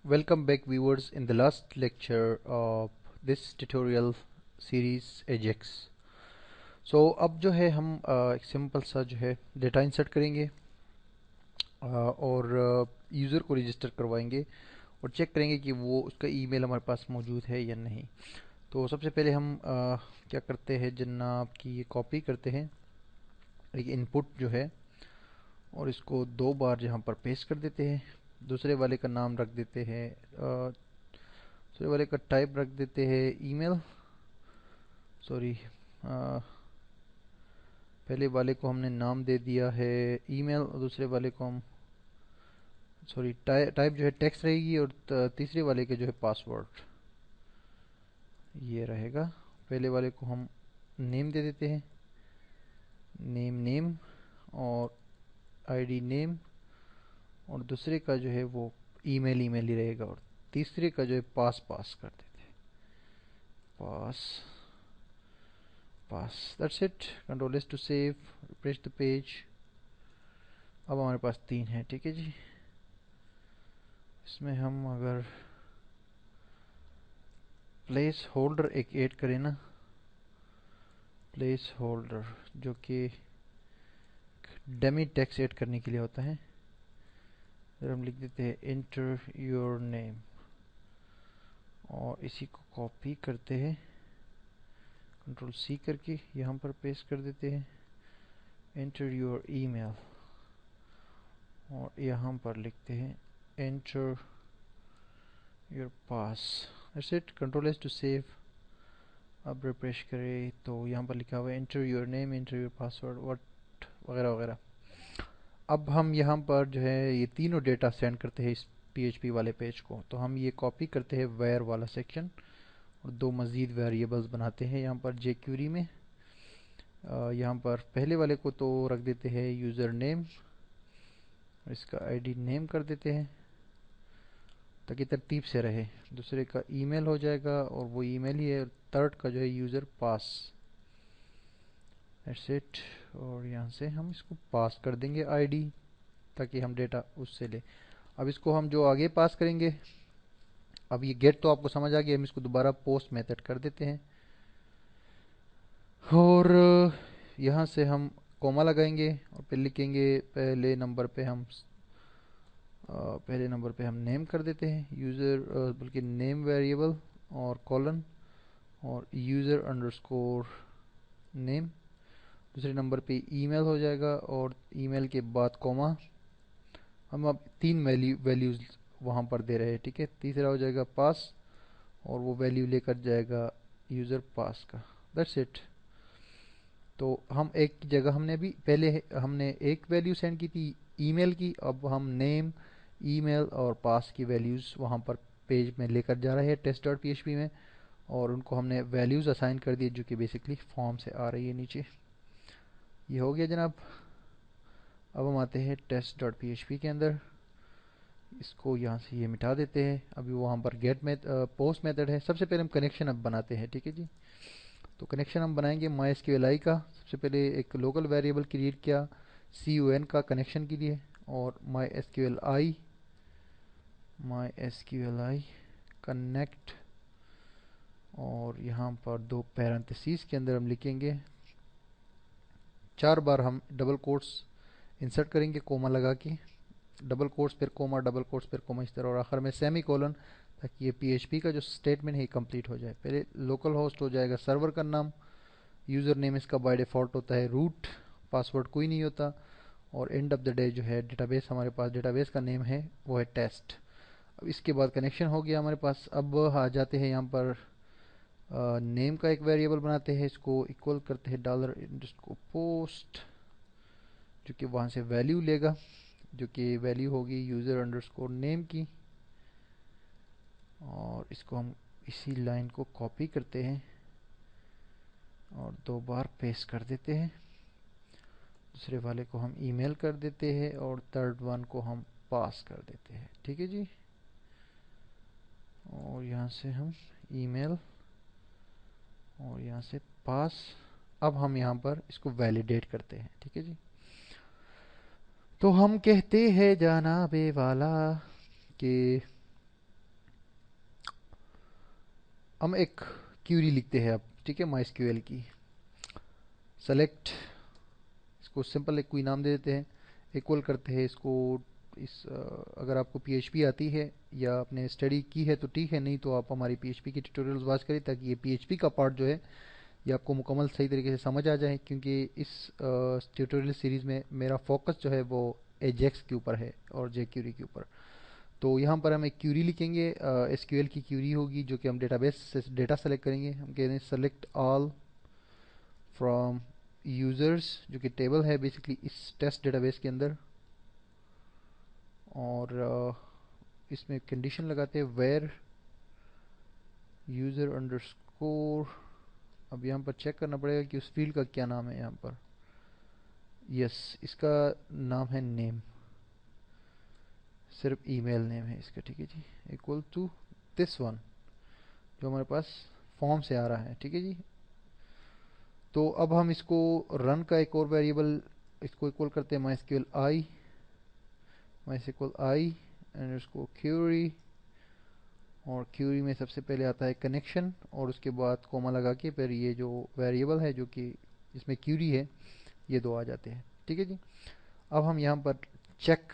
Welcome back viewers in the last lecture of this tutorial series Ajax. अब जो है हम एक सिंपल सा जो है डेटा इंसर्ट करेंगे और यूज़र को रजिस्टर करवाएंगे और चेक करेंगे कि वो उसका ईमेल हमारे पास मौजूद है या नहीं। तो सबसे पहले हम क्या करते हैं जनाब कि ये कॉपी करते हैं एक इनपुट जो है और इसको दो बार यहाँ पर पेस्ट कर देते हैं। दूसरे वाले का नाम रख देते हैं, दूसरे वाले का टाइप रख देते हैं ईमेल, सॉरी पहले वाले को हमने नाम दे दिया है ईमेल और दूसरे वाले को हम सॉरी टाइप जो है टेक्स्ट रहेगी और तीसरे वाले के जो है पासवर्ड ये रहेगा। पहले वाले को हम नेम दे देते हैं, नेम और आईडी नेम, और दूसरे का जो है वो ईमेल ही रहेगा और तीसरे का जो है पास कर देते हैं, pass that's it. Control S to save, refresh the page. अब हमारे पास 3 है, ठीक है जी। इसमें हम अगर प्लेस होल्डर एक ऐड करें ना, प्लेस होल्डर जो कि डमी टेक्स्ट ऐड करने के लिए होता है, फिर हम लिख देते हैं एंटर योर नेम और इसी को कॉपी करते हैं कंट्रोल सी करके यहाँ पर पेस्ट कर देते हैं एंटर योर ईमेल और यहाँ पर लिखते हैं enter your pass. That's it. Control S to save. अब रिफ्रेश करें तो यहाँ पर लिखा हुआ है enter your name, enter your password, what वगैरह वगैरह। अब हम यहाँ पर जो है ये तीनों डेटा सेंड करते हैं इस PHP वाले पेज को। तो हम ये कॉपी करते हैं वेयर वाला सेक्शन और दो मज़ीद वेरिएबल्स बनाते हैं यहाँ पर jQuery में। यहाँ पर पहले वाले को तो रख देते हैं यूज़र नेम, इसका आईडी नेम कर देते हैं ताकि तरतीब से रहे। दूसरे का ईमेल हो जाएगा और वो ईमेल ही है। थर्ड का जो है यूज़र पास, दैट्स इट। और यहाँ से हम इसको पास कर देंगे आईडी ताकि हम डेटा उससे ले। अब इसको हम जो आगे पास करेंगे, अब ये गेट तो आपको समझ आ गया, हम इसको दोबारा पोस्ट मेथड कर देते हैं और यहाँ से हम कोमा लगाएंगे और फिर लिखेंगे पहले नंबर पे हम नेम कर देते हैं यूज़र, बल्कि नेम वेरिएबल और कॉलन और यूज़र अंडरस्कोर नेम। दूसरे नंबर पे ईमेल हो जाएगा और ईमेल के बाद कोमा। हम अब 3 वैल्यूज़ वहाँ पर दे रहे हैं, ठीक है। तीसरा हो जाएगा पास और वो वैल्यू लेकर जाएगा यूज़र पास का, दैट्स इट। तो हम एक जगह हमने अभी पहले हमने एक वैल्यू सेंड की थी ईमेल की, अब हम नेम, ईमेल और पास की वैल्यूज़ वहाँ पर पेज में लेकर जा रहे हैं test.php में और उनको हमने वैल्यूज़ असाइन कर दी जो कि बेसिकली फॉर्म से आ रही है नीचे। ये हो गया जनाब। अब हम आते हैं test.php के अंदर, इसको यहाँ से ये मिटा देते हैं। अभी वहाँ पर पोस्ट मेथड है। सबसे पहले हम कनेक्शन अब बनाते हैं, ठीक है जी। तो कनेक्शन हम बनाएंगे MySQLi का। सबसे पहले एक लोकल वेरिएबल क्रिएट किया CON का कनेक्शन के लिए और MySQLi कनेक्ट और यहाँ पर 2 पैरेंथेसिस के अंदर हम लिखेंगे 4 बार हम डबल कोट्स इंसर्ट करेंगे कोमा लगा के, डबल कोट्स फिर कोमा, डबल कोट्स फिर कोमा, इस तरह, और आखिर में सेमी कोलन ताकि ये PHP का जो स्टेटमेंट है कंप्लीट हो जाए। पहले लोकल होस्ट हो जाएगा सर्वर का नाम, यूज़र नेम इसका बाय डिफ़ॉल्ट होता है रूट, पासवर्ड कोई नहीं होता, और एंड ऑफ द डे जो है डेटाबेस हमारे पास, डेटाबेस का नेम है वो है टेस्ट। अब इसके बाद कनेक्शन हो गया हमारे पास। अब आ जाते हैं यहाँ पर नेम का एक वेरिएबल बनाते हैं, इसको इक्वल करते हैं $post जो कि वहाँ से वैल्यू लेगा, जो कि वैल्यू होगी यूज़र अंडरस्कोर नेम की, और इसको हम इसी लाइन को कॉपी करते हैं और 2 बार पेस्ट कर देते हैं। दूसरे वाले को हम ईमेल कर देते हैं और थर्ड वन को हम पास कर देते हैं, ठीक है जी। और यहाँ से हम ईमेल और यहाँ से पास। अब हम यहाँ पर इसको वैलिडेट करते हैं, ठीक है जी। तो हम कहते हैं जनाबे वाला कि हम एक क्यूरी लिखते हैं अब, ठीक है, MySQL की। सेलेक्ट, इसको सिंपल एक कोई नाम दे देते हैं, इक्वल करते हैं इसको अगर आपको PHP आती है या आपने स्टडी की है तो ठीक है, नहीं तो आप हमारी PHP की ट्यूटोरियल्स वॉच करें ताकि ये PHP का पार्ट जो है ये आपको मुकम्मल सही तरीके से समझ आ जाए, क्योंकि इस ट्यूटोरियल सीरीज़ में मेरा फोकस जो है वो एजेक्स के ऊपर है और jQuery के ऊपर। तो यहाँ पर हम एक क्यूरी लिखेंगे, SQL की क्यूरी होगी जो कि हम डेटाबेस से डेटा सेलेक्ट करेंगे। हम कह रहे हैं सेलेक्ट ऑल फ्रॉम यूज़र्स, जो कि टेबल है बेसिकली इस टेस्ट डेटाबेस के अंदर, और इसमें कंडीशन लगाते हैं वेर यूज़र अंडरस्कोर। अब यहाँ पर चेक करना पड़ेगा कि उस फील्ड का क्या नाम है यहाँ पर। यस, इसका नाम है नेम, सिर्फ ईमेल नेम है इसका, ठीक है जी। इक्वल टू दिस वन जो हमारे पास फॉर्म से आ रहा है, ठीक है जी। तो अब हम इसको रन का एक और वेरिएबल इसको इक्वल करते हैं mysql i एंड इसको क्यूरी, और क्यूरी में सबसे पहले आता है कनेक्शन और उसके बाद कोमा लगा के फिर ये जो वेरिएबल है जो कि इसमें क्यूरी है ये दो आ जाते हैं, ठीक है जी। अब हम यहाँ पर check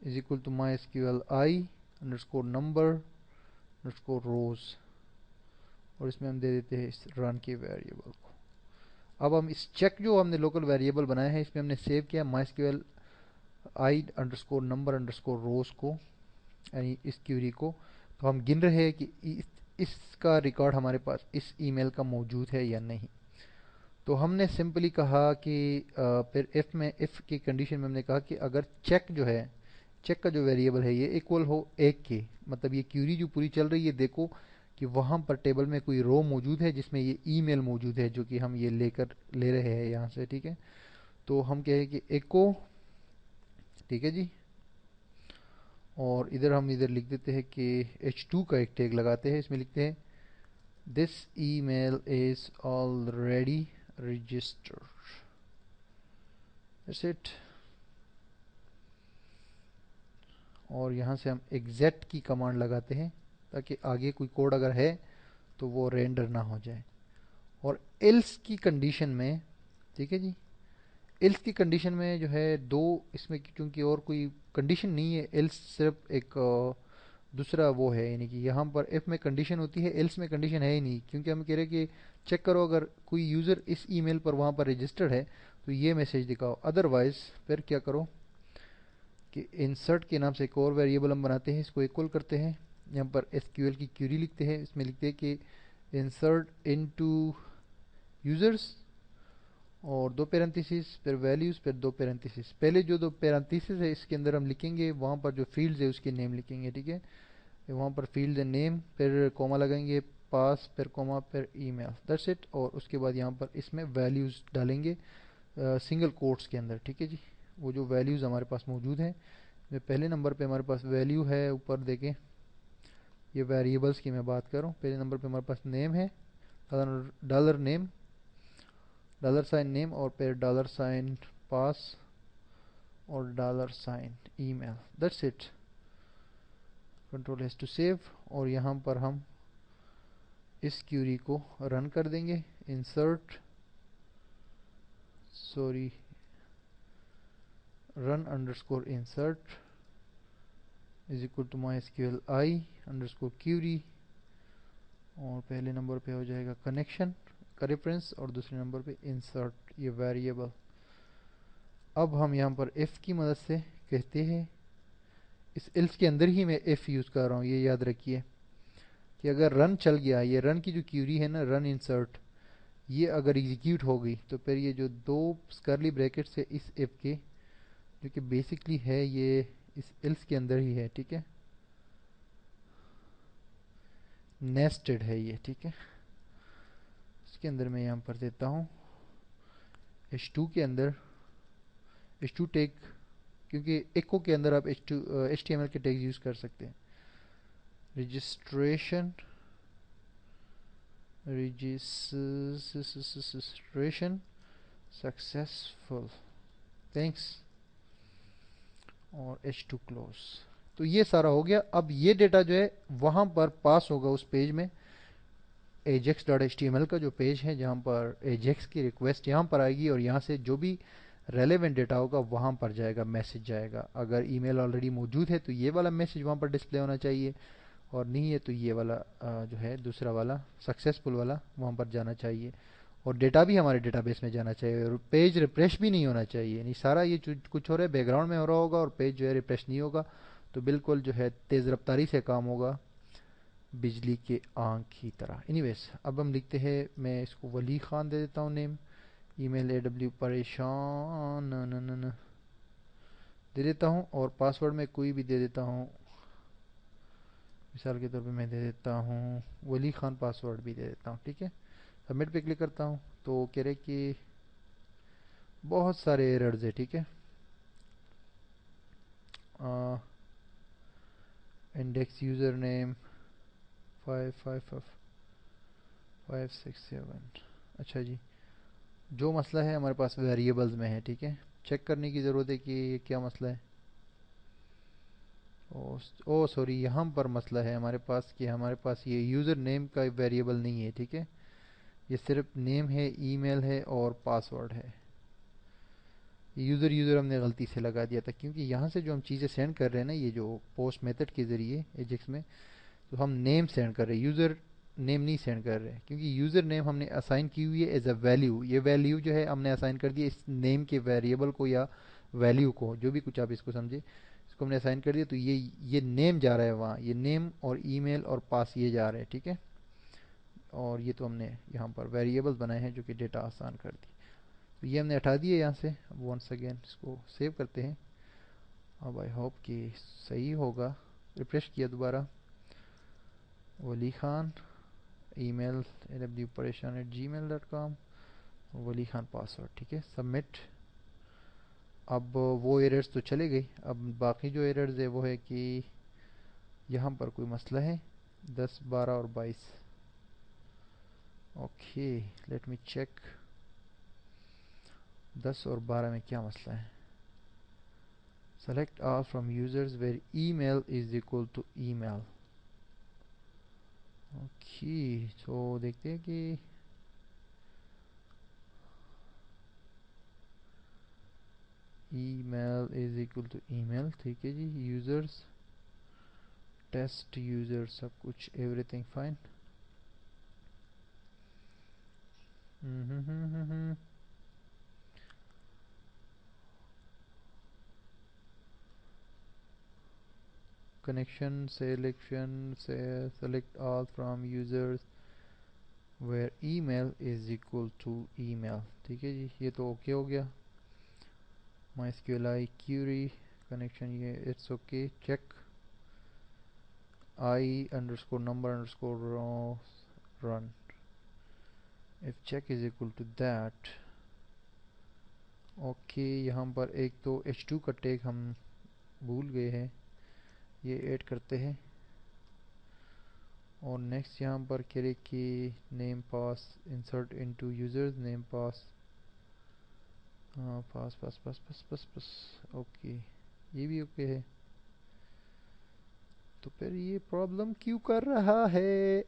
is equal to mysql i underscore number underscore rows, और इसमें हम दे देते हैं इस रन के वेरिएबल को। अब हम इस चेक जो हमने लोकल वेरिएबल बनाया है इसमें हमने सेव किया mysql i underscore number underscore rows को, यानी इस क्यूरी को। तो हम गिन रहे हैं कि इसका रिकॉर्ड हमारे पास इस ईमेल का मौजूद है या नहीं। तो हमने सिंपली कहा कि फिर इफ की कंडीशन में हमने कहा कि अगर चेक जो है, चेक का जो वेरिएबल है ये इक्वल हो एक के, मतलब ये क्यूरी जो पूरी चल रही है देखो कि वहाँ पर टेबल में कोई रो मौजूद है जिसमें ये ईमेल मौजूद है जो कि हम ये ले रहे हैं यहाँ से, ठीक है। तो हम कहें कि एको, ठीक है जी, और इधर हम इधर लिख देते हैं कि h2 का एक टैग लगाते हैं, इसमें लिखते हैं this email is already registered, that's it. और यहाँ से हम एग्जैक्ट की कमांड लगाते हैं ताकि आगे कोई कोड अगर है तो वो रेंडर ना हो जाए। और एल्स की कंडीशन में, ठीक है जी, एल्स की कंडीशन में जो है दो, इसमें क्योंकि और कोई कंडीशन नहीं है, एल्स सिर्फ एक दूसरा वो है, यानी कि यहाँ पर इफ में कंडीशन होती है, एल्स में कंडीशन है ही नहीं, क्योंकि हम कह रहे हैं कि चेक करो अगर कोई यूज़र इस ईमेल पर वहाँ पर रजिस्टर्ड है तो ये मैसेज दिखाओ, अदरवाइज फिर क्या करो कि इंसर्ट के नाम से एक और वेरिएबल हम बनाते हैं, इसको इक्वल करते हैं, यहाँ पर SQL की क्यूरी लिखते हैं, इसमें लिखते हैं कि इंसर्ट इनटू यूजर्स और दो पैरेंथेसिस, फिर वैल्यूज, फिर दो पैरेंथेसिस। पहले जो दो पैरेंथेसिस है इसके अंदर हम लिखेंगे वहाँ पर जो फील्ड्स है उसके नेम लिखेंगे, ठीक है। वहाँ पर फील्ड है नेम, फिर कॉमा लगाएंगे, पास, फिर कॉमा, फिर ईमेल, दैट्स इट। और उसके बाद यहाँ पर इसमें वैल्यूज डालेंगे सिंगल कोट्स के अंदर, ठीक है जी। वो जो वैल्यूज हमारे पास मौजूद हैं, पहले नंबर पे हमारे पास वैल्यू है, ऊपर देखें ये वेरिएबल्स की मैं बात कर रहा हूँ। पहले नंबर पे हमारे पास नेम है, dollar name, dollar sign name, और फिर डॉलर साइन पास और dollar sign email, that's it. Control S to save, और यहाँ पर हम इस क्यूरी को रन कर देंगे। Insert, sorry, run underscore insert is equal to mysql i underscore query, और पहले नंबर पे हो जाएगा कनेक्शन का रेफरेंस और दूसरे नंबर पे इंसर्ट ये वेरिएबल। अब हम यहाँ पर इफ की मदद से कहते हैं, इस एल्स के अंदर ही मैं इफ यूज़ कर रहा हूँ, ये याद रखिए कि अगर रन चल गया, ये रन की जो क्यूरी है ना, रन इंसर्ट, ये अगर एग्जीक्यूट हो गई तो फिर ये जो दो कर्ली ब्रैकेट्स है इस इफ के, जो कि बेसिकली है ये इस एल्स के अंदर ही है, ठीक है, नेस्टेड है ये, ठीक है। इसके अंदर मैं यहाँ पर देता हूँ h2 के अंदर h2 टैग, क्योंकि एको के अंदर आप HTML के टैग यूज़ कर सकते हैं। रजिस्ट्रेशन, रजिस्ट्रेशन सक्सेसफुल, थैंक्स, और h2 क्लोज, تو یہ سارا ہو گیا. اب یہ ڈیٹا جو ہے وہاں پر پاس ہوگا اس پیج میں ajax.html کا جو پیج ہے جہاں پر ajax کی ریکویسٹ یہاں پر آئے گی اور یہاں سے جو بھی ریلیونٹ ڈیٹا ہوگا وہاں پر جائے گا, میسج جائے گا. اگر ای میل آلریڈی موجود ہے تو یہ والا میسج وہاں پر ڈسپلے ہونا چاہیے, اور نہیں ہے تو یہ والا جو ہے دوسرا والا سکسیسفل والا وہاں پر جانا چاہیے, اور ڈیٹا بھی ہمارے ڈیٹا بیس میں جانا چاہیے, اور پیج ریفریش بھی نہیں ہونا چاہیے. یعنی سارا یہ کچھ ہو رہا ہے بیک گراؤنڈ میں ہو رہا ہوگا اور پیج جو ہے ریفریش نہیں ہوگا, تو بالکل جو ہے تیز رفتاری سے کام ہوگا بجلی کے آنکھ کی طرح. اینی ویز اب ہم لکھتے ہیں, میں اس کو ولی خان دے دیتا ہوں نیم, ای میل AW پریشان دے دیتا ہوں, اور پاسورڈ میں کوئی بھی دے دیتا ہوں. مثال کے طور پہ میں دے دیتا ہوں ولی خان پاسورڈ بھی دے دیتا ہوں. ٹھیک ہے, سبمٹ پہ کلک کرتا ہوں تو کہہ رہے کہ بہت سارے ایررز ہے. ٹھیک ہے, انڈیکس یوزر نیم 555567. اچھا جی, جو مسئلہ ہے ہمارے پاس ویریبلز میں ہے. ٹھیک ہے, چیک کرنے کی ضرورت ہے کہ یہ کیا مسئلہ ہے. او سوری, یہاں پر مسئلہ ہے ہمارے پاس کہ ہمارے پاس یہ یوزر نیم کا ویریبل نہیں ہے. ٹھیک ہے, یہ صرف نیم ہے, ای میل ہے اور پاسورڈ ہے. یوزر ہم نے غلطی سے لگا دیا تھا, کیونکہ یہاں سے جو ہم چیزیں سینڈ کر رہے ہیں نا, یہ جو پوسٹ میتھڈ کے ذریعے ایجیکس میں, تو ہم نیم سینڈ کر رہے ہیں, یوزر نیم نہیں سینڈ کر رہے ہیں, کیونکہ یوزر نیم ہم نے اسائن کی ہوئی ہے ایز اے ویلیو. یہ ویلیو جو ہے ہم نے اسائن کر دی اس نیم کے ویریبل کو یا ویلیو کو, جو بھی کچھ آپ اس کو سمجھے, اس کو ہم نے اسائن کر دیا. تو یہ نیم جا رہا ہے وہاں, یہ نیم اور ای میل اور پاس یہ جا رہے ہیں. ٹھیک ہے, اور یہ تو ہم نے یہاں پر ویریبل بنائے ہیں جو کہ ڈیٹا آسان کر دی. تو یہ ہم نے ہٹا دیے یہاں سے. اب ونس اگین اس کو سیو کرتے ہیں. اب آئی ہوپ کہ صحیح ہوگا. ریفریش کیا دوبارہ, ولی خان ای میل awpareshan@gmail.com, ولی خان پاسورڈ. ٹھیک ہے, سبمٹ. اب وہ ایررز تو چلے گئی. اب باقی جو ایررز ہے وہ ہے کہ یہاں پر کوئی مسئلہ ہے 10 12 اور 22. اوکے, لیٹ می چیک 10 اور 12 میں کیا مسئلہ ہے. Select all from users where email is equal to email. Okay, تو دیکھتے ہیں کہ ای میل is equal to email. ٹھیک ہے جی, یوزرز ٹیسٹ یوزر سب کچھ everything fine. Connection selection سے select all from users where email is equal to email. ٹھیک ہے جی, یہ تو اوکے ہو گیا. MySQL query کنیکشن یہ it's okay. Check I underscore number underscore run if check is equal to that. Okay, یہاں پر ایک تو h2 کا ٹیگ ہم بھول گئے ہیں, یہ ایڈ کرتے ہیں. اور نیکسٹ یہاں پر کرے کہ نیم پاس انسرٹ انٹو یوزرز نیم پاس. ہاں, پاس پاس پاس پاس پاس پاس. اوکے, یہ بھی اوکے ہے. تو پھر یہ پرابلم کیوں کر رہا ہے,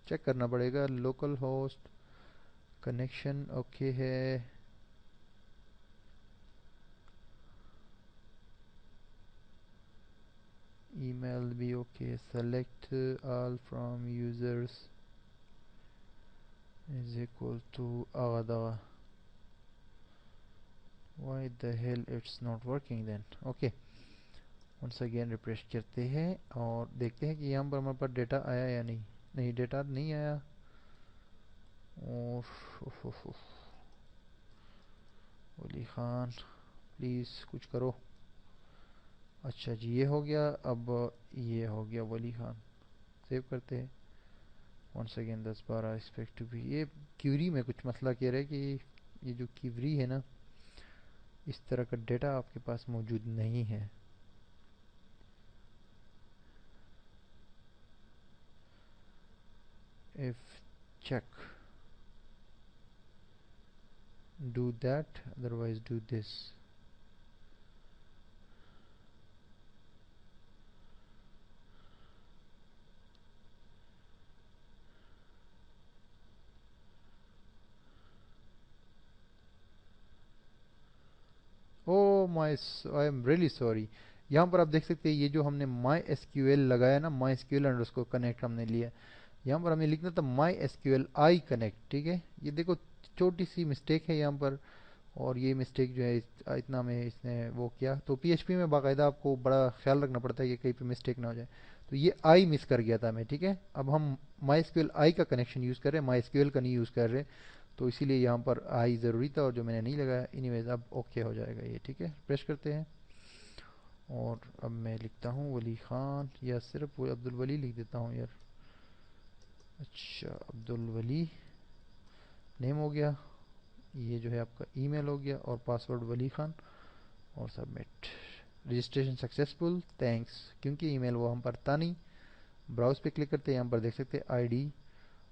چیک کرنا پڑے گا. لوکل ہوسٹ کنیکشن اوکے ہے. ای میل بھی okay. Select all from users is equal to Agha. why the hell it's not working then. Okay, once again refresh کرتے ہیں اور دیکھتے ہیں کہ یہاں پر ہمارے پاس ڈیٹا آیا یا نہیں. نہیں, ڈیٹا نہیں آیا. ولی خان پلیز کچھ کرو. اچھا جی, یہ ہو گیا. اب یہ ہو گیا ولی خان. سیو کرتے ہیں. once again 10 12 expect to be. یہ کیوری میں کچھ مسئلہ کہہ رہے ہے کہ یہ جو کیوری ہے نا, اس طرح کا ڈیٹا آپ کے پاس موجود نہیں ہے. if check do that otherwise do this. I am really sorry. यहाँ पर आप देख सकते हैं ये जो हमने माई एस क्यू एल लगाया ना, my S Q L underscore connect हमने लिया, यहाँ पर हमें लिखना था my S Q L I connect, ठीक है। ये देखो छोटी सी मिस्टेक है यहाँ पर, और ये मिस्टेक जो है इतना में इसने वो किया। तो पीएचपी में बाकायदा आपको बड़ा ख्याल रखना पड़ता है कि कहीं पे मिस्टेक ना हो जाए। तो ये आई मिस कर गया था मैं, ठीक है। अब हम माई एस क्यू एल आई का कनेक्शन यूज़ कर रहे हैं, माई एस क्यू एल का नहीं यूज़ कर रहे, तो इसीलिए यहाँ पर आई ज़रूरी था और जो मैंने नहीं लगाया। एनीवेज अब ओके हो जाएगा ये, ठीक है। प्रेस करते हैं और अब मैं लिखता हूँ वली ख़ान, या सिर्फ वो अब्दुल वली लिख देता हूँ यार। अच्छा, अब्दुल वली नेम हो गया, ये जो है आपका ईमेल हो गया और पासवर्ड वली खान, और सबमिट। रजिस्ट्रेशन सक्सेसफुल, थैंक्स, क्योंकि ईमेल वो हम पर था नहीं। ब्राउज पे क्लिक करते हैं, यहाँ पर देख सकते हैं आईडी,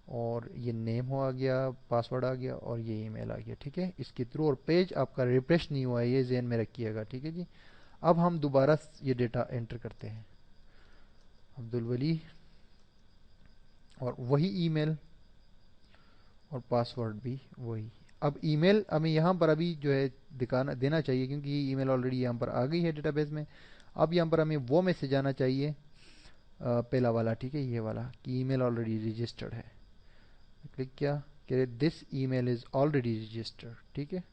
और ये नेम हो आ गया, पासवर्ड आ गया और ये ईमेल आ गया, ठीक है। इसके थ्रू और पेज आपका रिफ्रेश नहीं हुआ है, ये ज़हन में रखिएगा, ठीक है जी। अब हम दोबारा ये डेटा एंटर करते हैं, अब्दुल वली और वही ईमेल और पासवर्ड भी वही। अब ईमेल हमें यहाँ पर अभी जो है दिखाना देना चाहिए, क्योंकि ये ईमेल ऑलरेडी यहाँ पर आ गई है डेटाबेस में। अब यहाँ पर हमें वो मैसेज आना चाहिए, पहला वाला, ठीक है, ये वाला कि ईमेल ऑलरेडी रजिस्टर्ड है। क्लिक किया कि this email is already registered, ठीक है,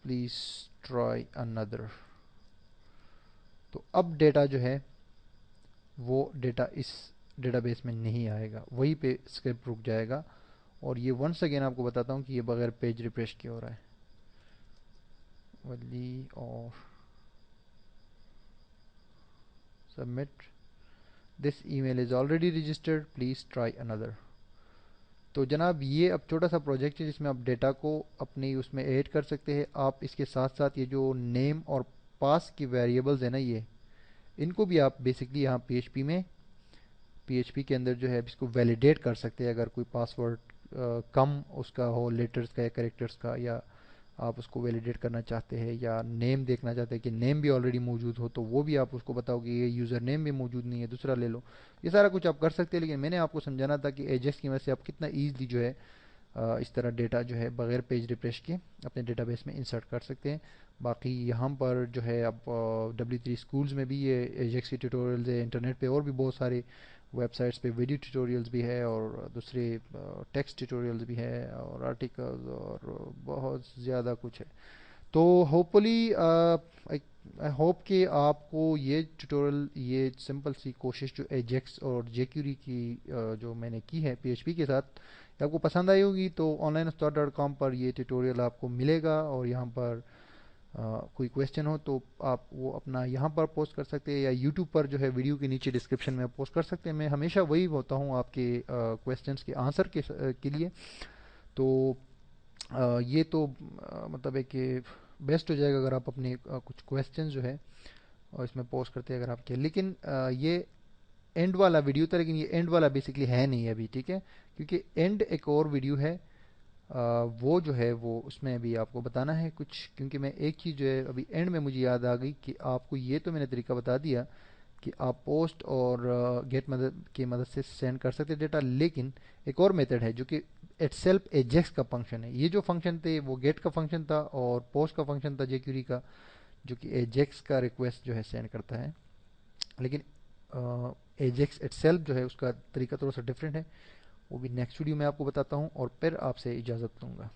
प्लीज ट्राई अनदर। तो अब डेटा जो है वो डेटा इस डेटाबेस में नहीं आएगा, वहीं पे स्क्रिप्ट रुक जाएगा। और ये वंस अगेन आपको बताता हूँ कि ये बगैर पेज रिफ्रेश किया हो रहा है, वली और submit. This email is already registered, please try another. तो जनाब ये अब छोटा सा प्रोजेक्ट है जिसमें आप डेटा को अपनी उसमें ऐड कर सकते हैं। आप इसके साथ साथ ये जो नेम और पास की वेरिएबल्स है ना, ये इनको भी आप बेसिकली यहाँ पीएचपी में, पीएचपी के अंदर जो है इसको वैलिडेट कर सकते हैं। अगर कोई पासवर्ड कम उसका हो, लेटर्स का या कैरेक्टर्स का, या आप उसको वैलिडेट करना चाहते हैं, या नेम देखना चाहते हैं कि नेम भी ऑलरेडी मौजूद हो, तो वो भी आप उसको बताओ कि ये यूज़र नेम भी मौजूद नहीं है, दूसरा ले लो। ये सारा कुछ आप कर सकते हैं, लेकिन मैंने आपको समझाना था कि एजेक्स की वजह से आप कितना ईजिली जो है इस तरह डेटा जो है बगैर पेज रिफ्रेश के अपने डेटाबेस में इंसर्ट कर सकते हैं। बाकी यहाँ पर जो है अब W3 स्कूल्स में भी ये एजेक्स की ट्यूटोरियल्स है, इंटरनेट पे और भी बहुत सारे वेबसाइट्स पे वीडियो ट्यूटोरियल्स भी है, और दूसरे टेक्स्ट ट्यूटोरियल्स भी है, और आर्टिकल्स, और बहुत ज़्यादा कुछ है। तो होपफुली आई होप कि आपको ये ट्यूटोरियल, ये सिंपल सी कोशिश जो एजेक्स और जेक्यूरी की जो मैंने की है पीएचपी के साथ, ये आपको पसंद आई होगी। तो onlineustaad.com पर ये ट्यूटोरियल आपको मिलेगा, और यहाँ पर कोई क्वेश्चन हो तो आप वो अपना यहाँ पर पोस्ट कर सकते हैं, या यूट्यूब पर जो है वीडियो के नीचे डिस्क्रिप्शन में पोस्ट कर सकते हैं। मैं हमेशा वही होता हूँ आपके क्वेश्चंस के आंसर के लिए। तो ये तो मतलब है कि बेस्ट हो जाएगा अगर आप अपने कुछ क्वेश्चन जो है और इसमें पोस्ट करते हैं अगर आपके। लेकिन ये एंड वाला वीडियो था, लेकिन ये एंड वाला बेसिकली है नहीं अभी, ठीक है, क्योंकि एंड एक और वीडियो है, वो जो है वो उसमें भी आपको बताना है कुछ। क्योंकि मैं एक चीज़ जो है अभी एंड में मुझे याद आ गई कि आपको ये तो मैंने तरीका बता दिया कि आप पोस्ट और गेट मदद की मदद से सेंड कर सकते डेटा, लेकिन एक और मेथड है जो कि इटसेल्फ एजेक्स का फंक्शन है। ये जो फंक्शन थे वो गेट का फंक्शन था, और पोस्ट का फंक्शन था जेक्यूरी का, जो कि एजेक्स का रिक्वेस्ट जो है सेंड करता है। लेकिन एजेक्स इटसेल्फ जो है उसका तरीका थोड़ा सा डिफरेंट है, वो भी नेक्स्ट वीडियो में आपको बताता हूँ, और फिर आपसे इजाज़त लूँगा।